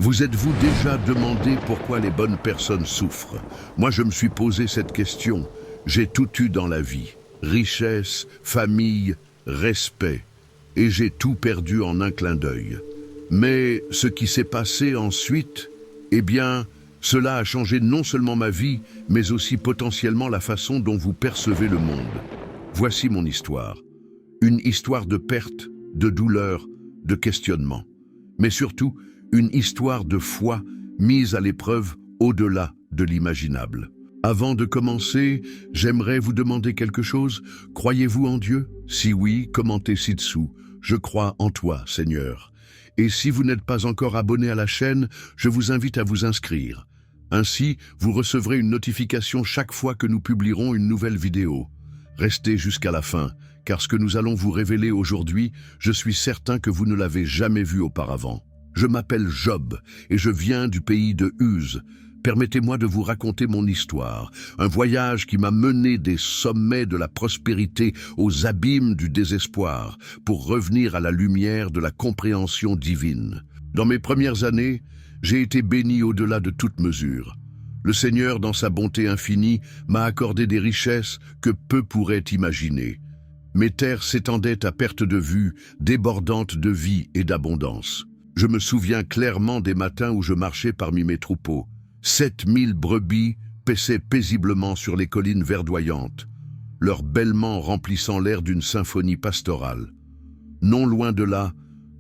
Vous êtes-vous déjà demandé pourquoi les bonnes personnes souffrent? Moi, je me suis posé cette question. J'ai tout eu dans la vie. Richesse, famille, respect. Et j'ai tout perdu en un clin d'œil. Mais ce qui s'est passé ensuite, eh bien, cela a changé non seulement ma vie, mais aussi potentiellement la façon dont vous percevez le monde. Voici mon histoire. Une histoire de perte, de douleur, de questionnement. Mais surtout, une histoire de foi mise à l'épreuve au-delà de l'imaginable. Avant de commencer, j'aimerais vous demander quelque chose. Croyez-vous en Dieu? Si oui, commentez ci-dessous. Je crois en toi, Seigneur. Et si vous n'êtes pas encore abonné à la chaîne, je vous invite à vous inscrire. Ainsi, vous recevrez une notification chaque fois que nous publierons une nouvelle vidéo. Restez jusqu'à la fin, car ce que nous allons vous révéler aujourd'hui, je suis certain que vous ne l'avez jamais vu auparavant. Je m'appelle Job et je viens du pays de Uz. Permettez-moi de vous raconter mon histoire, un voyage qui m'a mené des sommets de la prospérité aux abîmes du désespoir pour revenir à la lumière de la compréhension divine. Dans mes premières années, j'ai été béni au-delà de toute mesure. Le Seigneur, dans sa bonté infinie, m'a accordé des richesses que peu pourraient imaginer. Mes terres s'étendaient à perte de vue, débordantes de vie et d'abondance. Je me souviens clairement des matins où je marchais parmi mes troupeaux. 7000 brebis paissaient paisiblement sur les collines verdoyantes, leur bêlement remplissant l'air d'une symphonie pastorale. Non loin de là,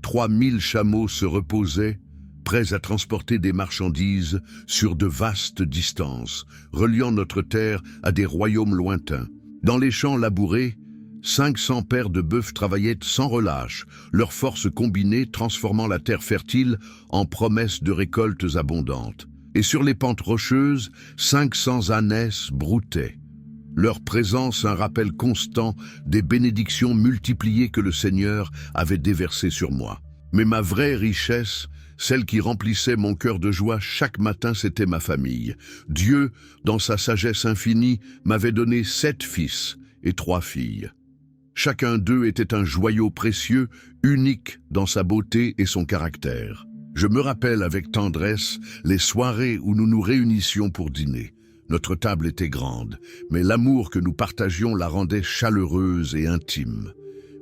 3000 chameaux se reposaient, prêts à transporter des marchandises sur de vastes distances, reliant notre terre à des royaumes lointains. Dans les champs labourés, 500 paires de bœufs travaillaient sans relâche, leurs forces combinées transformant la terre fertile en promesse de récoltes abondantes. Et sur les pentes rocheuses, 500 ânesses broutaient. Leur présence un rappel constant des bénédictions multipliées que le Seigneur avait déversées sur moi. Mais ma vraie richesse, celle qui remplissait mon cœur de joie chaque matin, c'était ma famille. Dieu, dans sa sagesse infinie, m'avait donné 7 fils et 3 filles. Chacun d'eux était un joyau précieux, unique dans sa beauté et son caractère. Je me rappelle avec tendresse les soirées où nous nous réunissions pour dîner. Notre table était grande, mais l'amour que nous partagions la rendait chaleureuse et intime.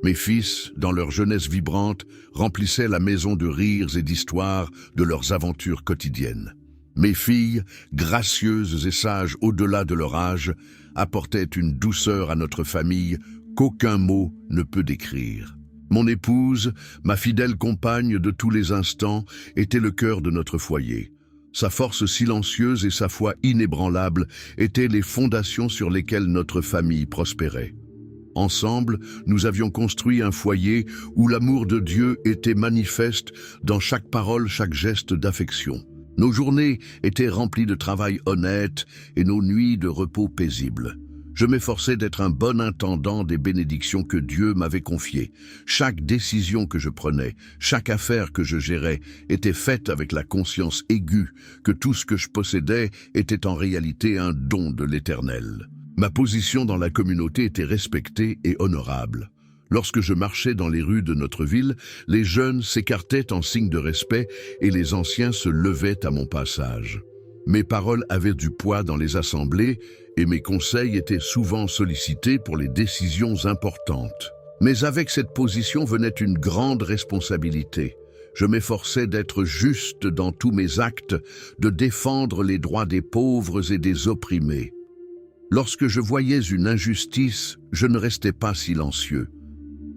Mes fils, dans leur jeunesse vibrante, remplissaient la maison de rires et d'histoires de leurs aventures quotidiennes. Mes filles, gracieuses et sages au-delà de leur âge, apportaient une douceur à notre famille qu'aucun mot ne peut décrire. Mon épouse, ma fidèle compagne de tous les instants, était le cœur de notre foyer. Sa force silencieuse et sa foi inébranlable étaient les fondations sur lesquelles notre famille prospérait. Ensemble, nous avions construit un foyer où l'amour de Dieu était manifeste dans chaque parole, chaque geste d'affection. Nos journées étaient remplies de travail honnête et nos nuits de repos paisible. Je m'efforçais d'être un bon intendant des bénédictions que Dieu m'avait confiées. Chaque décision que je prenais, chaque affaire que je gérais, était faite avec la conscience aiguë que tout ce que je possédais était en réalité un don de l'Éternel. Ma position dans la communauté était respectée et honorable. Lorsque je marchais dans les rues de notre ville, les jeunes s'écartaient en signe de respect et les anciens se levaient à mon passage. Mes paroles avaient du poids dans les assemblées et mes conseils étaient souvent sollicités pour les décisions importantes. Mais avec cette position venait une grande responsabilité. Je m'efforçais d'être juste dans tous mes actes, de défendre les droits des pauvres et des opprimés. Lorsque je voyais une injustice, je ne restais pas silencieux.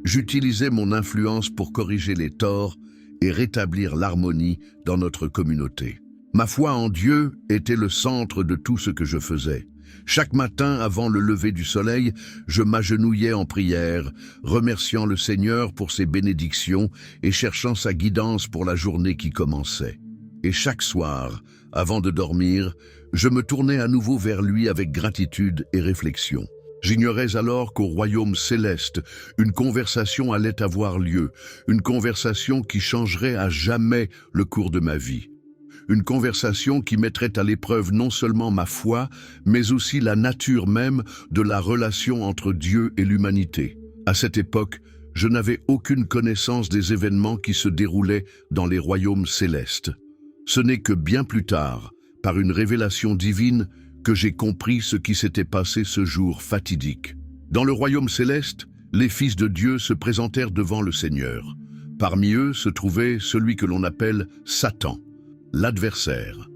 J'utilisais mon influence pour corriger les torts et rétablir l'harmonie dans notre communauté. Ma foi en Dieu était le centre de tout ce que je faisais. Chaque matin, avant le lever du soleil, je m'agenouillais en prière, remerciant le Seigneur pour ses bénédictions et cherchant sa guidance pour la journée qui commençait. Et chaque soir, avant de dormir, je me tournais à nouveau vers lui avec gratitude et réflexion. J'ignorais alors qu'au royaume céleste, une conversation allait avoir lieu, une conversation qui changerait à jamais le cours de ma vie. Une conversation qui mettrait à l'épreuve non seulement ma foi, mais aussi la nature même de la relation entre Dieu et l'humanité. À cette époque, je n'avais aucune connaissance des événements qui se déroulaient dans les royaumes célestes. Ce n'est que bien plus tard, par une révélation divine, que j'ai compris ce qui s'était passé ce jour fatidique. Dans le royaume céleste, les fils de Dieu se présentèrent devant le Seigneur. Parmi eux se trouvait celui que l'on appelle Satan, l'adversaire.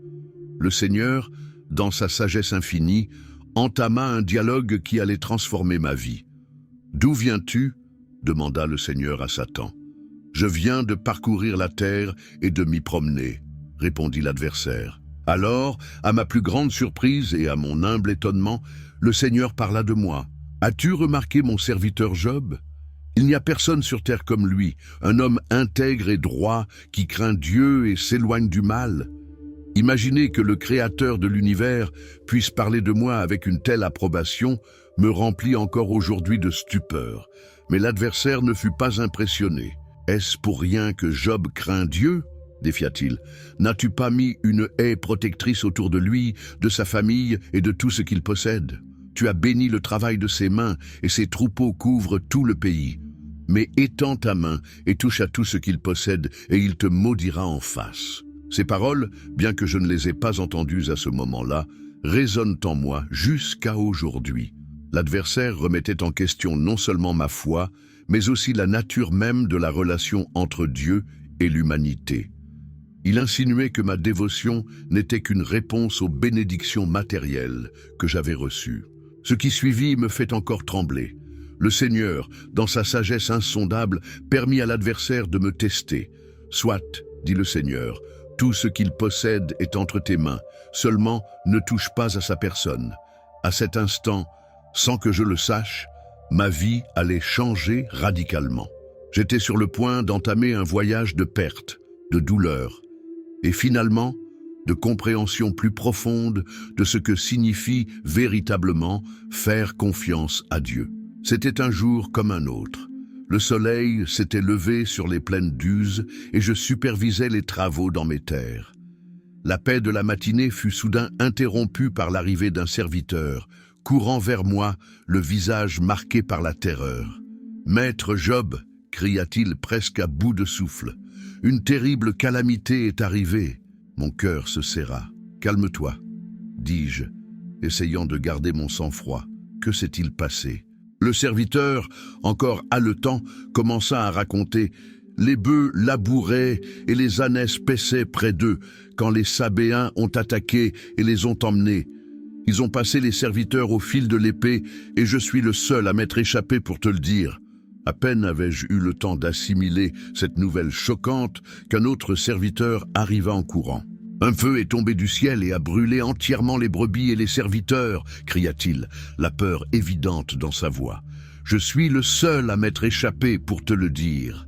Le Seigneur, dans sa sagesse infinie, entama un dialogue qui allait transformer ma vie. « D'où viens-tu » demanda le Seigneur à Satan. « Je viens de parcourir la terre et de m'y promener » répondit l'adversaire. Alors, à ma plus grande surprise et à mon humble étonnement, le Seigneur parla de moi. « As-tu remarqué mon serviteur Job ? Il n'y a personne sur terre comme lui, un homme intègre et droit qui craint Dieu et s'éloigne du mal. Imaginez que le Créateur de l'univers puisse parler de moi avec une telle approbation me remplit encore aujourd'hui de stupeur. Mais l'adversaire ne fut pas impressionné. « Est-ce pour rien que Job craint Dieu ?» défia-t-il. « N'as-tu pas mis une haie protectrice autour de lui, de sa famille et de tout ce qu'il possède ? Tu as béni le travail de ses mains et ses troupeaux couvrent tout le pays. Mais étends ta main et touche à tout ce qu'il possède et il te maudira en face. » Ces paroles, bien que je ne les ai pas entendues à ce moment-là, résonnent en moi jusqu'à aujourd'hui. L'adversaire remettait en question non seulement ma foi, mais aussi la nature même de la relation entre Dieu et l'humanité. Il insinuait que ma dévotion n'était qu'une réponse aux bénédictions matérielles que j'avais reçues. Ce qui suivit me fait encore trembler. Le Seigneur, dans sa sagesse insondable, permit à l'adversaire de me tester. « Soit, dit le Seigneur, tout ce qu'il possède est entre tes mains, seulement ne touche pas à sa personne. » À cet instant, sans que je le sache, ma vie allait changer radicalement. J'étais sur le point d'entamer un voyage de perte, de douleur, et finalement, de compréhension plus profonde de ce que signifie véritablement faire confiance à Dieu. C'était un jour comme un autre. Le soleil s'était levé sur les plaines d'Uz et je supervisais les travaux dans mes terres. La paix de la matinée fut soudain interrompue par l'arrivée d'un serviteur, courant vers moi, le visage marqué par la terreur. « Maître Job !» cria-t-il presque à bout de souffle. « Une terrible calamité est arrivée. » Mon cœur se serra. « Calme-toi, dis-je, essayant de garder mon sang-froid. Que s'est-il passé ?» Le serviteur, encore haletant, commença à raconter. Les bœufs labouraient et les ânesses paissaient près d'eux quand les Sabéens ont attaqué et les ont emmenés. Ils ont passé les serviteurs au fil de l'épée et je suis le seul à m'être échappé pour te le dire. À peine avais-je eu le temps d'assimiler cette nouvelle choquante qu'un autre serviteur arriva en courant. « Un feu est tombé du ciel et a brûlé entièrement les brebis et les serviteurs !» cria-t-il, la peur évidente dans sa voix. « Je suis le seul à m'être échappé pour te le dire. »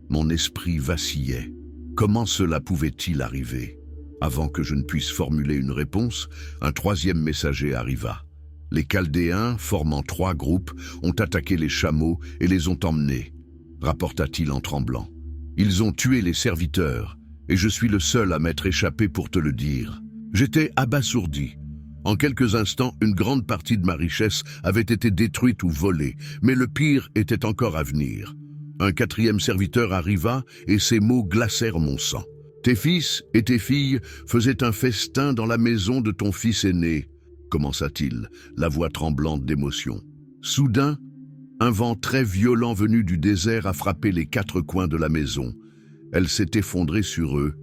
Mon esprit vacillait. Comment cela pouvait-il arriver? Avant que je ne puisse formuler une réponse, un troisième messager arriva. Les Chaldéens, formant 3 groupes, ont attaqué les chameaux et les ont emmenés, rapporta-t-il en tremblant. Ils ont tué les serviteurs, et je suis le seul à m'être échappé pour te le dire. J'étais abasourdi. En quelques instants, une grande partie de ma richesse avait été détruite ou volée, mais le pire était encore à venir. Un 4e serviteur arriva et ses mots glacèrent mon sang. « Tes fils et tes filles faisaient un festin dans la maison de ton fils aîné, » commença-t-il, la voix tremblante d'émotion. Soudain, un vent très violent venu du désert a frappé les 4 coins de la maison. Elle s'est effondrée sur eux,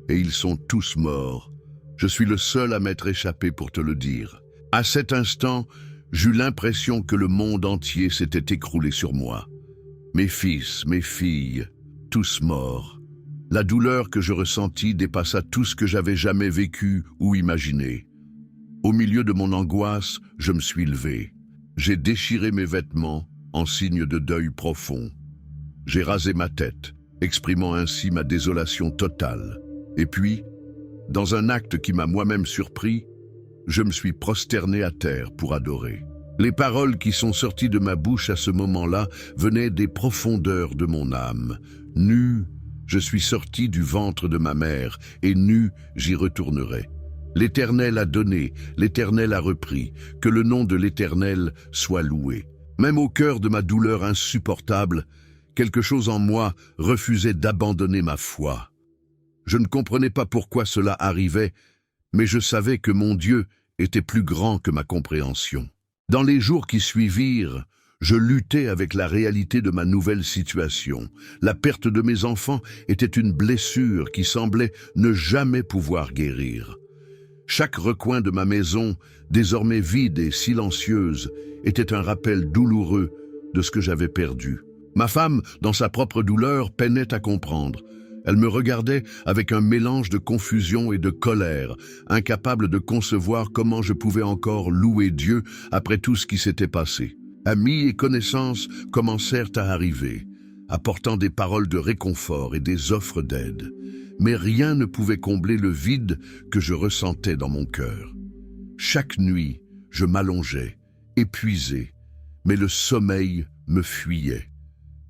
et ils sont tous morts. Je suis le seul à m'être échappé pour te le dire. À cet instant, j'eus l'impression que le monde entier s'était écroulé sur moi. Mes fils, mes filles, tous morts. La douleur que je ressentis dépassa tout ce que j'avais jamais vécu ou imaginé. Au milieu de mon angoisse, je me suis levé. J'ai déchiré mes vêtements en signe de deuil profond. J'ai rasé ma tête, exprimant ainsi ma désolation totale. Et puis, dans un acte qui m'a moi-même surpris, je me suis prosterné à terre pour adorer. Les paroles qui sont sorties de ma bouche à ce moment-là venaient des profondeurs de mon âme. Nu, je suis sorti du ventre de ma mère, et nu, j'y retournerai. L'Éternel a donné, l'Éternel a repris, que le nom de l'Éternel soit loué. Même au cœur de ma douleur insupportable, quelque chose en moi refusait d'abandonner ma foi. Je ne comprenais pas pourquoi cela arrivait, mais je savais que mon Dieu était plus grand que ma compréhension. Dans les jours qui suivirent, je luttais avec la réalité de ma nouvelle situation. La perte de mes enfants était une blessure qui semblait ne jamais pouvoir guérir. Chaque recoin de ma maison, désormais vide et silencieuse, était un rappel douloureux de ce que j'avais perdu. Ma femme, dans sa propre douleur, peinait à comprendre. Elle me regardait avec un mélange de confusion et de colère, incapable de concevoir comment je pouvais encore louer Dieu après tout ce qui s'était passé. Amis et connaissances commencèrent à arriver, apportant des paroles de réconfort et des offres d'aide. Mais rien ne pouvait combler le vide que je ressentais dans mon cœur. Chaque nuit, je m'allongeais, épuisé, mais le sommeil me fuyait.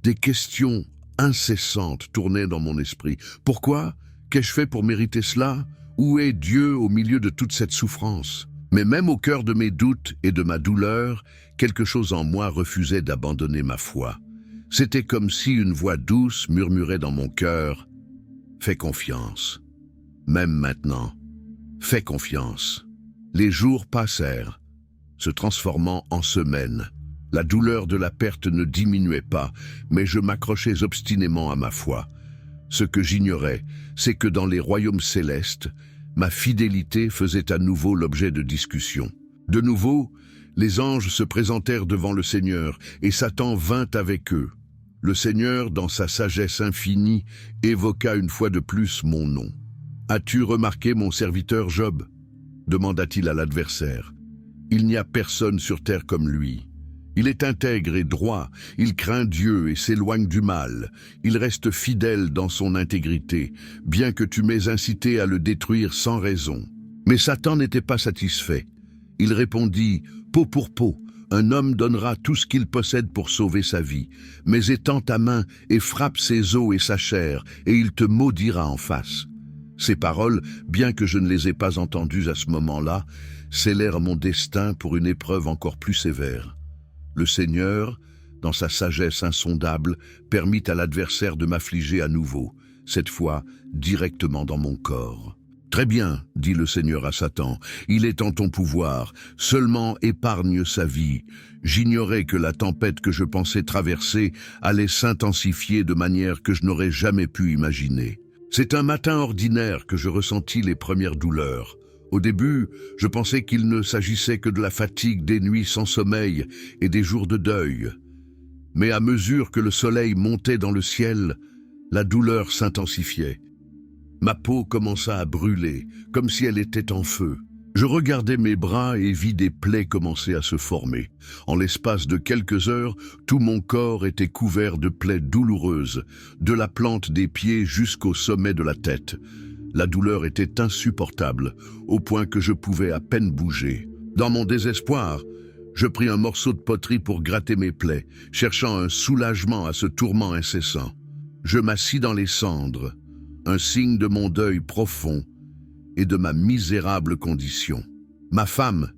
Des questions incessantes tournaient dans mon esprit. Pourquoi? Qu'ai-je fait pour mériter cela? Où est Dieu au milieu de toute cette souffrance? Mais même au cœur de mes doutes et de ma douleur, quelque chose en moi refusait d'abandonner ma foi. C'était comme si une voix douce murmurait dans mon cœur « Fais confiance. Même maintenant, fais confiance. » Les jours passèrent, se transformant en semaines. La douleur de la perte ne diminuait pas, mais je m'accrochais obstinément à ma foi. Ce que j'ignorais, c'est que dans les royaumes célestes, ma fidélité faisait à nouveau l'objet de discussions. De nouveau, les anges se présentèrent devant le Seigneur, et Satan vint avec eux. Le Seigneur, dans sa sagesse infinie, évoqua une fois de plus mon nom. « As-tu remarqué mon serviteur Job ?» demanda-t-il à l'adversaire. « Il n'y a personne sur terre comme lui. Il est intègre et droit, il craint Dieu et s'éloigne du mal. Il reste fidèle dans son intégrité, bien que tu m'aies incité à le détruire sans raison. » Mais Satan n'était pas satisfait. Il répondit « Peau pour peau, un homme donnera tout ce qu'il possède pour sauver sa vie, mais étends ta main et frappe ses os et sa chair, et il te maudira en face. » Ces paroles, bien que je ne les ai pas entendues à ce moment-là, scellèrent mon destin pour une épreuve encore plus sévère. Le Seigneur, dans sa sagesse insondable, permit à l'adversaire de m'affliger à nouveau, cette fois directement dans mon corps. « Très bien, dit le Seigneur à Satan, il est en ton pouvoir, seulement épargne sa vie. J'ignorais que la tempête que je pensais traverser allait s'intensifier de manière que je n'aurais jamais pu imaginer. C'est un matin ordinaire que je ressentis les premières douleurs. Au début, je pensais qu'il ne s'agissait que de la fatigue des nuits sans sommeil et des jours de deuil. Mais à mesure que le soleil montait dans le ciel, la douleur s'intensifiait. Ma peau commença à brûler, comme si elle était en feu. Je regardais mes bras et vis des plaies commencer à se former. En l'espace de quelques heures, tout mon corps était couvert de plaies douloureuses, de la plante des pieds jusqu'au sommet de la tête. La douleur était insupportable, au point que je pouvais à peine bouger. Dans mon désespoir, je pris un morceau de poterie pour gratter mes plaies, cherchant un soulagement à ce tourment incessant. Je m'assis dans les cendres, un signe de mon deuil profond et de ma misérable condition. Ma femme,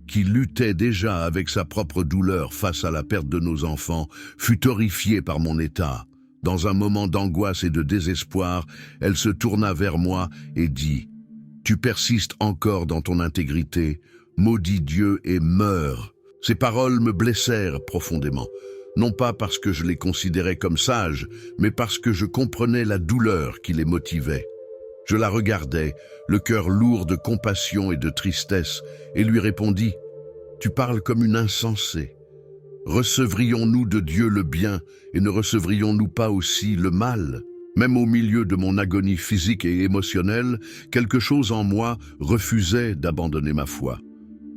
qui luttait déjà avec sa propre douleur face à la perte de nos enfants, fut horrifiée par mon état. Dans un moment d'angoisse et de désespoir, elle se tourna vers moi et dit « Tu persistes encore dans ton intégrité, maudis Dieu et meurs. » Ces paroles me blessèrent profondément, non pas parce que je les considérais comme sages, mais parce que je comprenais la douleur qui les motivait. Je la regardais, le cœur lourd de compassion et de tristesse, et lui répondis « Tu parles comme une insensée. Recevrions-nous de Dieu le bien et ne recevrions-nous pas aussi le mal ?» Même au milieu de mon agonie physique et émotionnelle, quelque chose en moi refusait d'abandonner ma foi.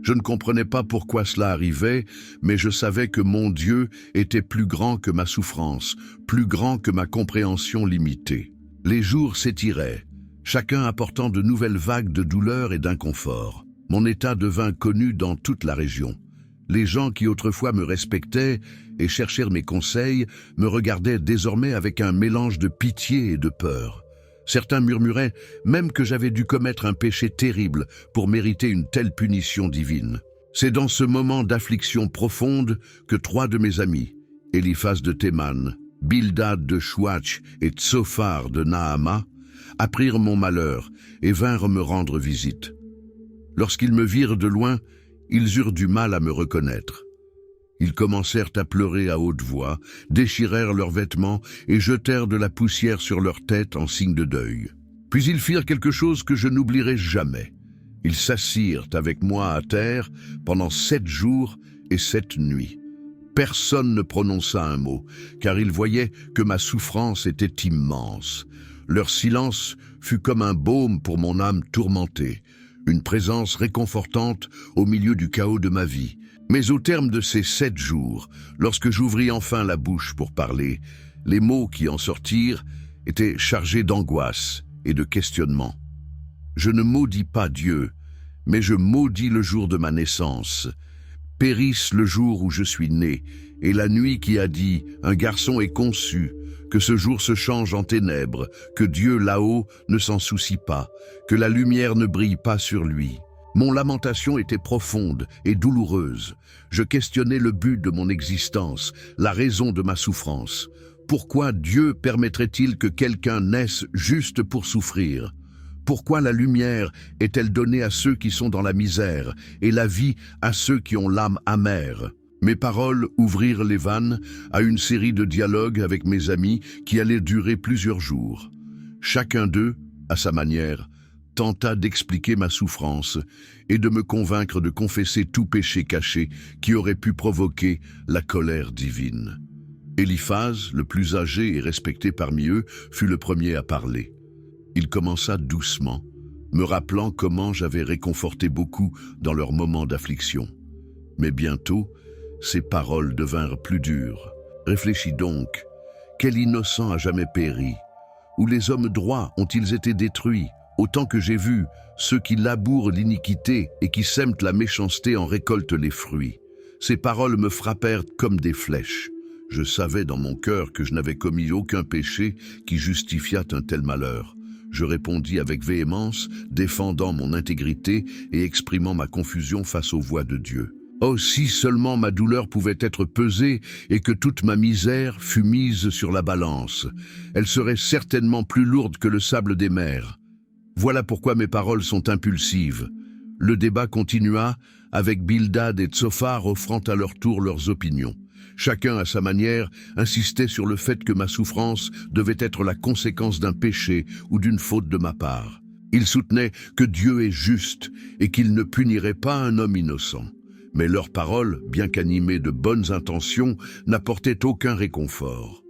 Je ne comprenais pas pourquoi cela arrivait, mais je savais que mon Dieu était plus grand que ma souffrance, plus grand que ma compréhension limitée. Les jours s'étiraient, chacun apportant de nouvelles vagues de douleur et d'inconfort. Mon état devint connu dans toute la région. Les gens qui autrefois me respectaient et cherchèrent mes conseils me regardaient désormais avec un mélange de pitié et de peur. Certains murmuraient même que j'avais dû commettre un péché terrible pour mériter une telle punition divine. C'est dans ce moment d'affliction profonde que 3 de mes amis, Eliphaz de Théman, Bildad de Chouach et Tsophar de Naama, apprirent mon malheur et vinrent me rendre visite. Lorsqu'ils me virent de loin, ils eurent du mal à me reconnaître. Ils commencèrent à pleurer à haute voix, déchirèrent leurs vêtements et jetèrent de la poussière sur leurs têtes en signe de deuil. Puis ils firent quelque chose que je n'oublierai jamais. Ils s'assirent avec moi à terre pendant 7 jours et 7 nuits. Personne ne prononça un mot, car ils voyaient que ma souffrance était immense. Leur silence fut comme un baume pour mon âme tourmentée, une présence réconfortante au milieu du chaos de ma vie. Mais au terme de ces 7 jours, lorsque j'ouvris enfin la bouche pour parler, les mots qui en sortirent étaient chargés d'angoisse et de questionnement. Je ne maudis pas Dieu, mais je maudis le jour de ma naissance. Périsse le jour où je suis né, et la nuit qui a dit « Un garçon est conçu », que ce jour se change en ténèbres, que Dieu là-haut ne s'en soucie pas, que la lumière ne brille pas sur lui. Mon lamentation était profonde et douloureuse. Je questionnais le but de mon existence, la raison de ma souffrance. Pourquoi Dieu permettrait-il que quelqu'un naisse juste pour souffrir ? Pourquoi la lumière est-elle donnée à ceux qui sont dans la misère et la vie à ceux qui ont l'âme amère ? Mes paroles ouvrirent les vannes à une série de dialogues avec mes amis qui allaient durer plusieurs jours. Chacun d'eux, à sa manière, tenta d'expliquer ma souffrance et de me convaincre de confesser tout péché caché qui aurait pu provoquer la colère divine. Eliphaz, le plus âgé et respecté parmi eux, fut le premier à parler. Il commença doucement, me rappelant comment j'avais réconforté beaucoup dans leurs moments d'affliction. Mais bientôt, ses paroles devinrent plus dures. Réfléchis donc, quel innocent a jamais péri? Ou les hommes droits ont-ils été détruits? Autant que j'ai vu, ceux qui labourent l'iniquité et qui sèment la méchanceté en récoltent les fruits. Ces paroles me frappèrent comme des flèches. Je savais dans mon cœur que je n'avais commis aucun péché qui justifiât un tel malheur. Je répondis avec véhémence, défendant mon intégrité et exprimant ma confusion face aux voix de Dieu. Oh, si seulement ma douleur pouvait être pesée et que toute ma misère fût mise sur la balance. Elle serait certainement plus lourde que le sable des mers. Voilà pourquoi mes paroles sont impulsives. Le débat continua, avec Bildad et Tsophar offrant à leur tour leurs opinions. Chacun, à sa manière, insistait sur le fait que ma souffrance devait être la conséquence d'un péché ou d'une faute de ma part. Ils soutenaient que Dieu est juste et qu'il ne punirait pas un homme innocent. Mais leurs paroles, bien qu'animées de bonnes intentions, n'apportaient aucun réconfort.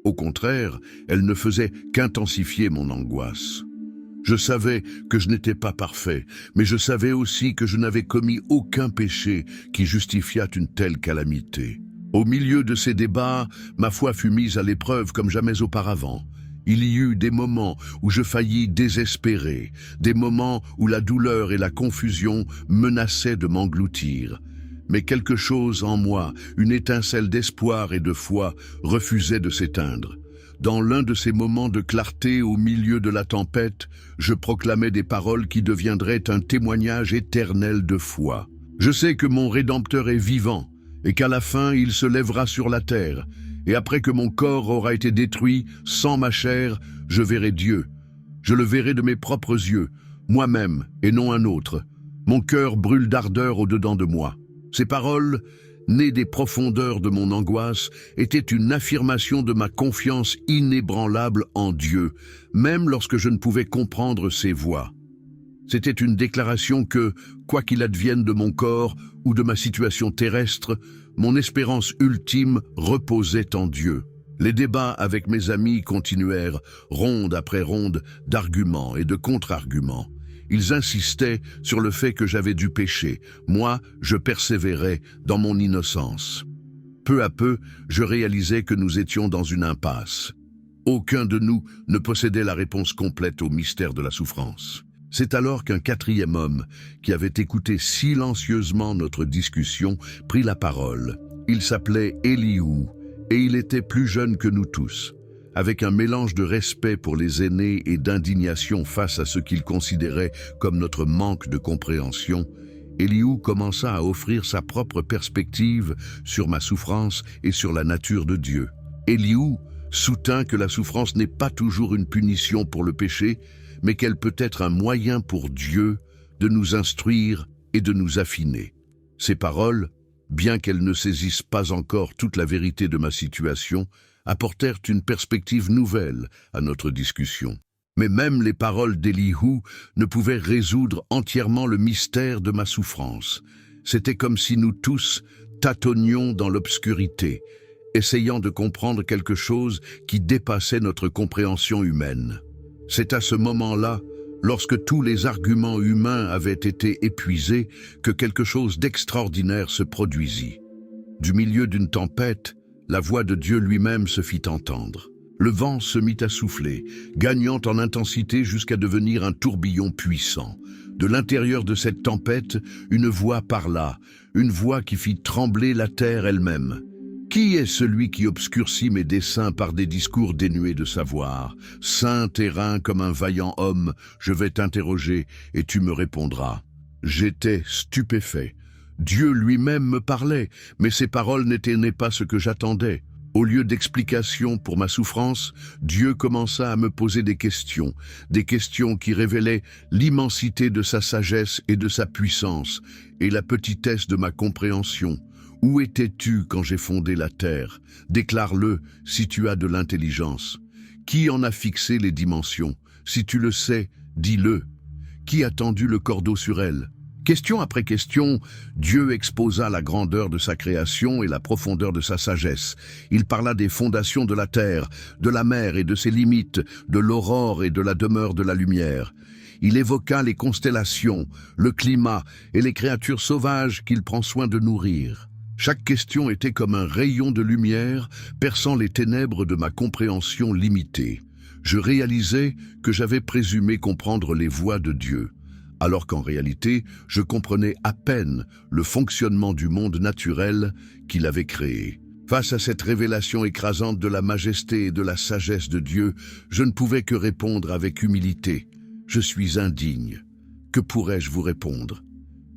Au contraire, elles ne faisaient qu'intensifier mon angoisse. Je savais que je n'étais pas parfait, mais je savais aussi que je n'avais commis aucun péché qui justifiât une telle calamité. Au milieu de ces débats, ma foi fut mise à l'épreuve comme jamais auparavant. Il y eut des moments où je faillis désespérer, des moments où la douleur et la confusion menaçaient de m'engloutir. Mais quelque chose en moi, une étincelle d'espoir et de foi, refusait de s'éteindre. Dans l'un de ces moments de clarté au milieu de la tempête, je proclamais des paroles qui deviendraient un témoignage éternel de foi. Je sais que mon Rédempteur est vivant, et qu'à la fin il se lèvera sur la terre, et après que mon corps aura été détruit, sans ma chair, je verrai Dieu. Je le verrai de mes propres yeux, moi-même et non un autre. Mon cœur brûle d'ardeur au-dedans de moi. Ces paroles, nées des profondeurs de mon angoisse, étaient une affirmation de ma confiance inébranlable en Dieu, même lorsque je ne pouvais comprendre ses voix. C'était une déclaration que, quoi qu'il advienne de mon corps ou de ma situation terrestre, mon espérance ultime reposait en Dieu. Les débats avec mes amis continuèrent, ronde après ronde, d'arguments et de contre-arguments. Ils insistaient sur le fait que j'avais dû pécher. Moi, je persévérais dans mon innocence. Peu à peu, je réalisais que nous étions dans une impasse. Aucun de nous ne possédait la réponse complète au mystère de la souffrance. C'est alors qu'un quatrième homme, qui avait écouté silencieusement notre discussion, prit la parole. Il s'appelait Elihu, et il était plus jeune que nous tous. Avec un mélange de respect pour les aînés et d'indignation face à ce qu'il considérait comme notre manque de compréhension, Elihu commença à offrir sa propre perspective sur ma souffrance et sur la nature de Dieu. Elihu, soutint que la souffrance n'est pas toujours une punition pour le péché, mais qu'elle peut être un moyen pour Dieu de nous instruire et de nous affiner. Ces paroles, bien qu'elles ne saisissent pas encore toute la vérité de ma situation, apportèrent une perspective nouvelle à notre discussion. Mais même les paroles d'Élihu ne pouvaient résoudre entièrement le mystère de ma souffrance. C'était comme si nous tous tâtonnions dans l'obscurité, essayant de comprendre quelque chose qui dépassait notre compréhension humaine. C'est à ce moment-là, lorsque tous les arguments humains avaient été épuisés, que quelque chose d'extraordinaire se produisit. Du milieu d'une tempête, la voix de Dieu lui-même se fit entendre. Le vent se mit à souffler, gagnant en intensité jusqu'à devenir un tourbillon puissant. De l'intérieur de cette tempête, une voix parla, une voix qui fit trembler la terre elle-même. « Qui est celui qui obscurcit mes desseins par des discours dénués de savoir? Saint et rein comme un vaillant homme, je vais t'interroger et tu me répondras. » J'étais stupéfait. Dieu lui-même me parlait, mais ses paroles n'étaient pas ce que j'attendais. Au lieu d'explications pour ma souffrance, Dieu commença à me poser des questions qui révélaient l'immensité de sa sagesse et de sa puissance, et la petitesse de ma compréhension. Où étais-tu quand j'ai fondé la terre? Déclare-le si tu as de l'intelligence. Qui en a fixé les dimensions? Si tu le sais, dis-le. Qui a tendu le cordeau sur elle? Question après question, Dieu exposa la grandeur de sa création et la profondeur de sa sagesse. Il parla des fondations de la terre, de la mer et de ses limites, de l'aurore et de la demeure de la lumière. Il évoqua les constellations, le climat et les créatures sauvages qu'il prend soin de nourrir. Chaque question était comme un rayon de lumière perçant les ténèbres de ma compréhension limitée. Je réalisais que j'avais présumé comprendre les voies de Dieu, alors qu'en réalité, je comprenais à peine le fonctionnement du monde naturel qu'il avait créé. Face à cette révélation écrasante de la majesté et de la sagesse de Dieu, je ne pouvais que répondre avec humilité. Je suis indigne. Que pourrais-je vous répondre?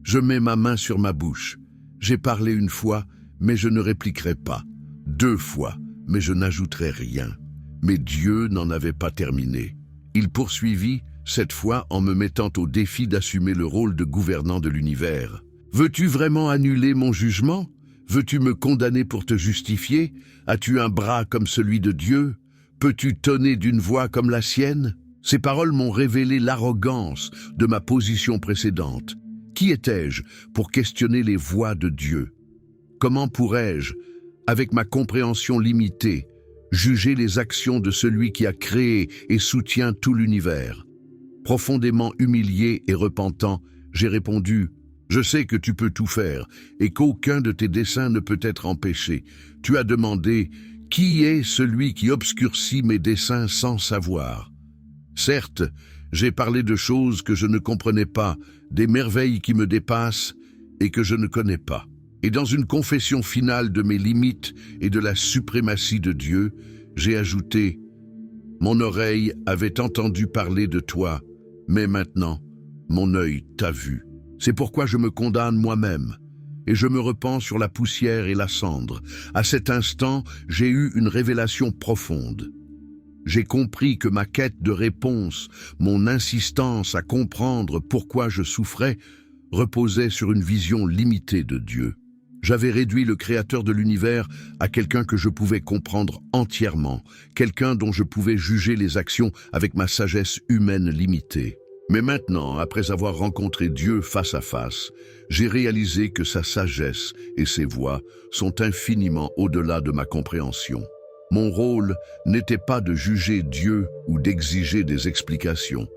Je mets ma main sur ma bouche. J'ai parlé une fois, mais je ne répliquerai pas. 2 fois, mais je n'ajouterai rien. Mais Dieu n'en avait pas terminé. Il poursuivit, cette fois en me mettant au défi d'assumer le rôle de gouvernant de l'univers. « Veux-tu vraiment annuler mon jugement? Veux-tu me condamner pour te justifier? As-tu un bras comme celui de Dieu? Peux-tu tonner d'une voix comme la sienne ?» Ces paroles m'ont révélé l'arrogance de ma position précédente. Qui étais-je pour questionner les voies de Dieu? Comment pourrais-je, avec ma compréhension limitée, juger les actions de celui qui a créé et soutient tout l'univers? Profondément humilié et repentant, j'ai répondu « Je sais que tu peux tout faire et qu'aucun de tes desseins ne peut être empêché. Tu as demandé « Qui est celui qui obscurcit mes desseins sans savoir ?» Certes, j'ai parlé de choses que je ne comprenais pas, des merveilles qui me dépassent et que je ne connais pas. Et dans une confession finale de mes limites et de la suprématie de Dieu, j'ai ajouté « Mon oreille avait entendu parler de toi, mais maintenant, mon œil t'a vu. C'est pourquoi je me condamne moi-même, et je me repens sur la poussière et la cendre. À cet instant, j'ai eu une révélation profonde. J'ai compris que ma quête de réponse, mon insistance à comprendre pourquoi je souffrais, reposait sur une vision limitée de Dieu. J'avais réduit le Créateur de l'univers à quelqu'un que je pouvais comprendre entièrement, quelqu'un dont je pouvais juger les actions avec ma sagesse humaine limitée. Mais maintenant, après avoir rencontré Dieu face à face, j'ai réalisé que sa sagesse et ses voies sont infiniment au-delà de ma compréhension. Mon rôle n'était pas de juger Dieu ou d'exiger des explications,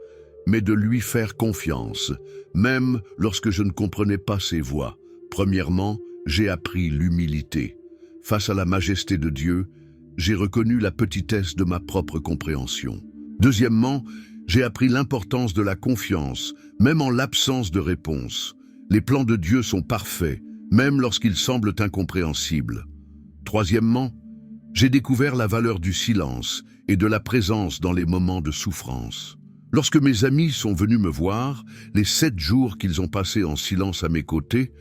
mais de lui faire confiance, même lorsque je ne comprenais pas ses voies. Premièrement, j'ai appris l'humilité. Face à la majesté de Dieu, j'ai reconnu la petitesse de ma propre compréhension. Deuxièmement, j'ai appris l'importance de la confiance, même en l'absence de réponse. Les plans de Dieu sont parfaits, même lorsqu'ils semblent incompréhensibles. Troisièmement, j'ai découvert la valeur du silence et de la présence dans les moments de souffrance. Lorsque mes amis sont venus me voir, les 7 jours qu'ils ont passés en silence à mes côtés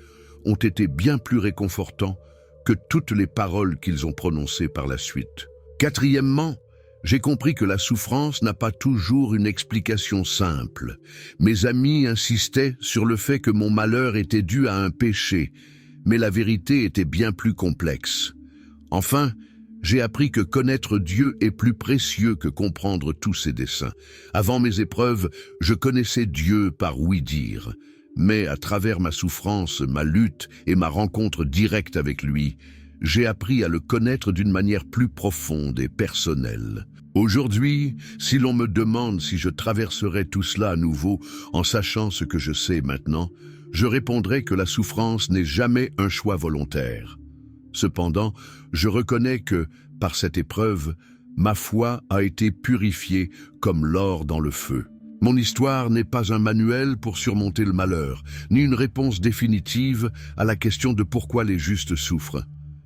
ont été bien plus réconfortants que toutes les paroles qu'ils ont prononcées par la suite. Quatrièmement, j'ai compris que la souffrance n'a pas toujours une explication simple. Mes amis insistaient sur le fait que mon malheur était dû à un péché, mais la vérité était bien plus complexe. Enfin, j'ai appris que connaître Dieu est plus précieux que comprendre tous ses desseins. Avant mes épreuves, je connaissais Dieu par ouï-dire. Mais à travers ma souffrance, ma lutte et ma rencontre directe avec lui, j'ai appris à le connaître d'une manière plus profonde et personnelle. Aujourd'hui, si l'on me demande si je traverserai tout cela à nouveau en sachant ce que je sais maintenant, je répondrai que la souffrance n'est jamais un choix volontaire. Cependant, je reconnais que, par cette épreuve, ma foi a été purifiée comme l'or dans le feu. Mon histoire n'est pas un manuel pour surmonter le malheur, ni une réponse définitive à la question de pourquoi les justes souffrent.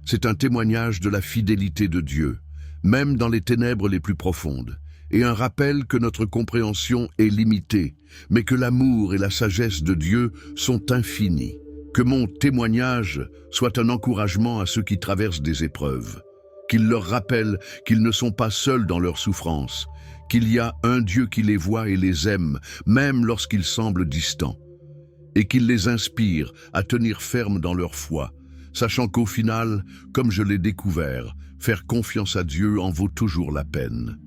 C'est un témoignage de la fidélité de Dieu, même dans les ténèbres les plus profondes, et un rappel que notre compréhension est limitée, mais que l'amour et la sagesse de Dieu sont infinis. Que mon témoignage soit un encouragement à ceux qui traversent des épreuves, qu'il leur rappelle qu'ils ne sont pas seuls dans leur souffrance, qu'il y a un Dieu qui les voit et les aime, même lorsqu'ils semblent distants, et qu'il les inspire à tenir ferme dans leur foi, sachant qu'au final, comme je l'ai découvert, faire confiance à Dieu en vaut toujours la peine.